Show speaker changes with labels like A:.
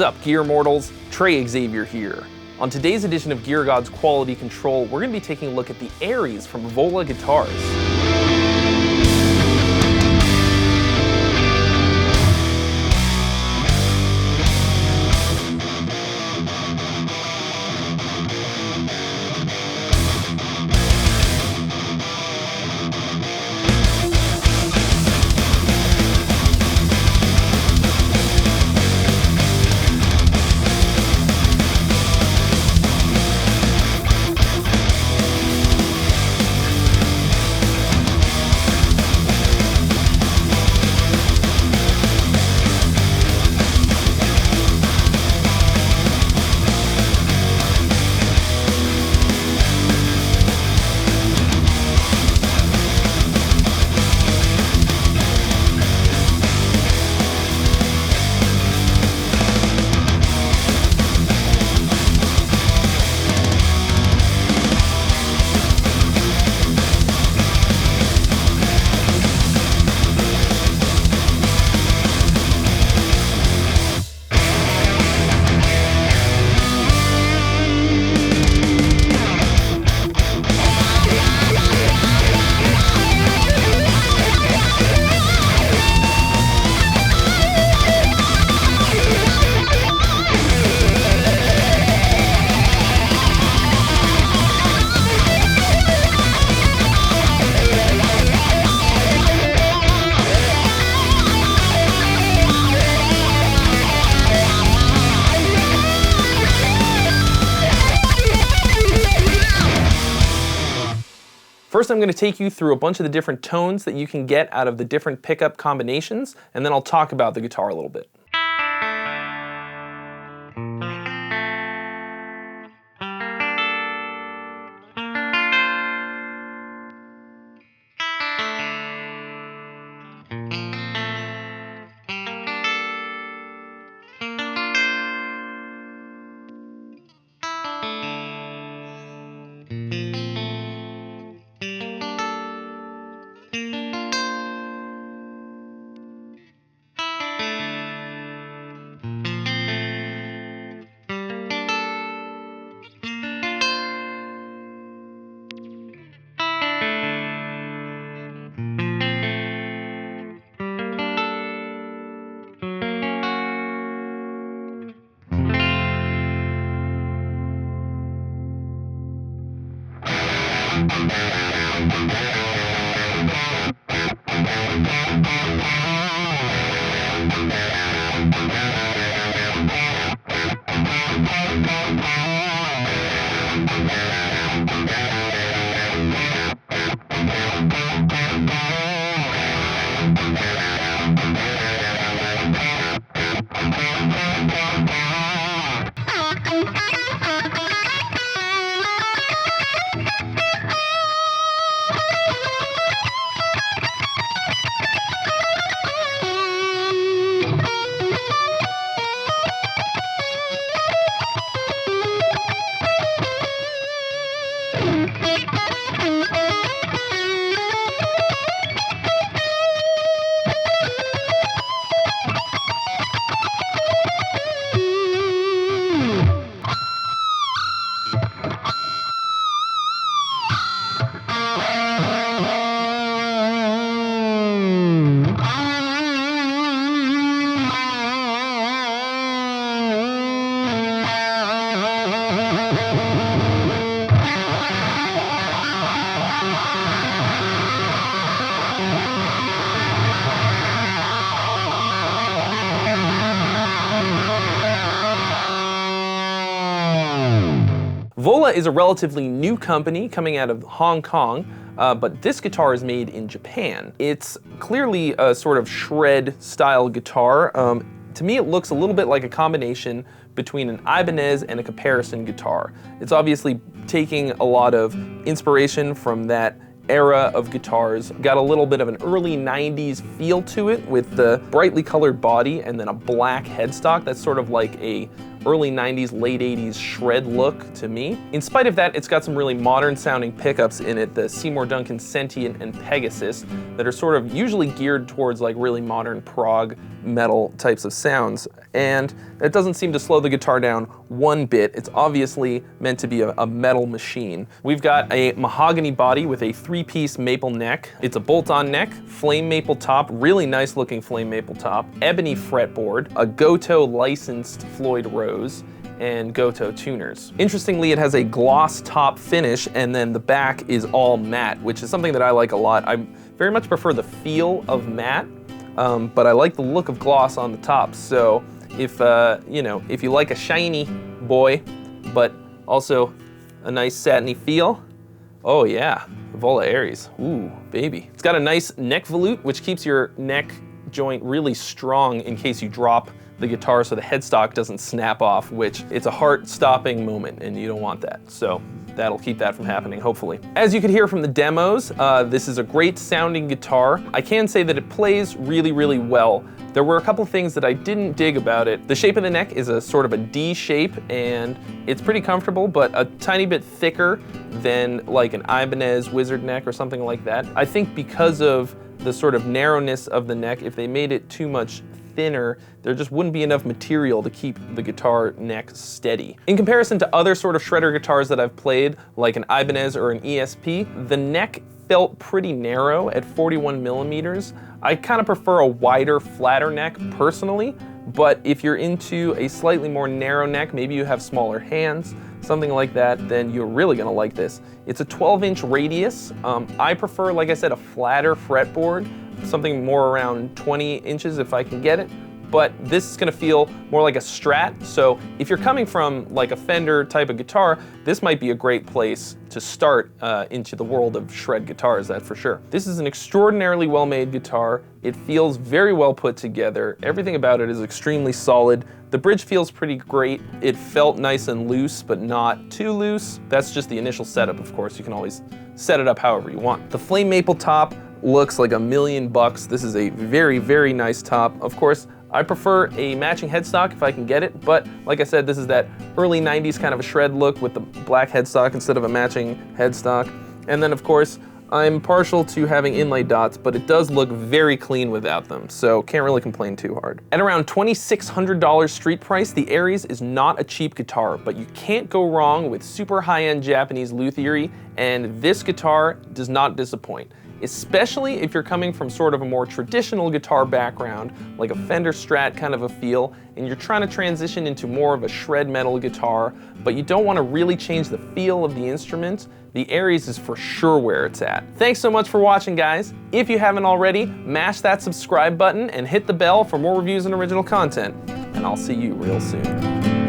A: What's up, Gear Mortals? Trey Xavier here. On today's edition of Gear God's Quality Control, we're going to be taking a look at the Ares from Vola Guitars. First, I'm going to take you through a bunch of the different tones that you can get out of the different pickup combinations, and then I'll talk about the guitar a little bit. Vola is a relatively new company coming out of Hong Kong, but this guitar is made in Japan. It's clearly a sort of shred style guitar. To me, it looks a little bit like a combination between an Ibanez and a comparison guitar. It's obviously taking a lot of inspiration from that era of guitars. Got a little bit of an early 90s feel to it with the brightly colored body and then a black headstock that's sort of like a early 90s, late 80s shred look to me. In spite of that, it's got some really modern sounding pickups in it, the Seymour Duncan Sentient and Pegasus, that are sort of usually geared towards like really modern prog metal types of sounds. And that doesn't seem to slow the guitar down one bit. It's obviously meant to be a metal machine. We've got a mahogany body with a 3-piece maple neck. It's a bolt-on neck, flame maple top, really nice looking flame maple top, ebony fretboard, a Goto licensed Floyd Rose, and Goto tuners. Interestingly, it has a gloss top finish, and then the back is all matte, which is something that I like a lot. I very much prefer the feel of matte, but I like the look of gloss on the top. So if you know, if you like a shiny boy, but also a nice satiny feel, oh yeah, Vola Ares, ooh, baby. It's got a nice neck volute, which keeps your neck joint really strong in case you drop the guitar so the headstock doesn't snap off, which it's a heart-stopping moment and you don't want that. So that'll keep that from happening, hopefully. As you could hear from the demos, this is a great sounding guitar. I can say that it plays really, really well. There were a couple things that I didn't dig about it. The shape of the neck is a sort of a D shape, and it's pretty comfortable, but a tiny bit thicker than like an Ibanez Wizard neck or something like that. I think because of the sort of narrowness of the neck, if they made it too much thinner, there just wouldn't be enough material to keep the guitar neck steady. In comparison to other sort of shredder guitars that I've played, like an Ibanez or an ESP, the neck felt pretty narrow at 41 millimeters. I kind of prefer a wider, flatter neck personally, but if you're into a slightly more narrow neck, maybe you have smaller hands, something like that, then you're really gonna like this. It's a 12-inch radius. I prefer, like I said, a flatter fretboard, something more around 20 inches if I can get it. But this is gonna feel more like a Strat, so if you're coming from like a Fender type of guitar, this might be a great place to start into the world of shred guitars, that's for sure. This is an extraordinarily well-made guitar. It feels very well put together. Everything about it is extremely solid. The bridge feels pretty great. It felt nice and loose, but not too loose. That's just the initial setup, of course. You can always set it up however you want. The flame maple top looks like $1,000,000. This is a very, very nice top. Of course, I prefer a matching headstock if I can get it, but like I said, this is that early 90s kind of a shred look with the black headstock instead of a matching headstock. And then of course, I'm partial to having inlay dots, but it does look very clean without them, so can't really complain too hard. At around $2,600 street price, the Ares is not a cheap guitar, but you can't go wrong with super high-end Japanese luthiery, and this guitar does not disappoint. Especially if you're coming from sort of a more traditional guitar background, like a Fender Strat kind of a feel, and you're trying to transition into more of a shred metal guitar, but you don't want to really change the feel of the instrument, the Ares is for sure where it's at. Thanks so much for watching, guys. If you haven't already, mash that subscribe button and hit the bell for more reviews and original content, and I'll see you real soon.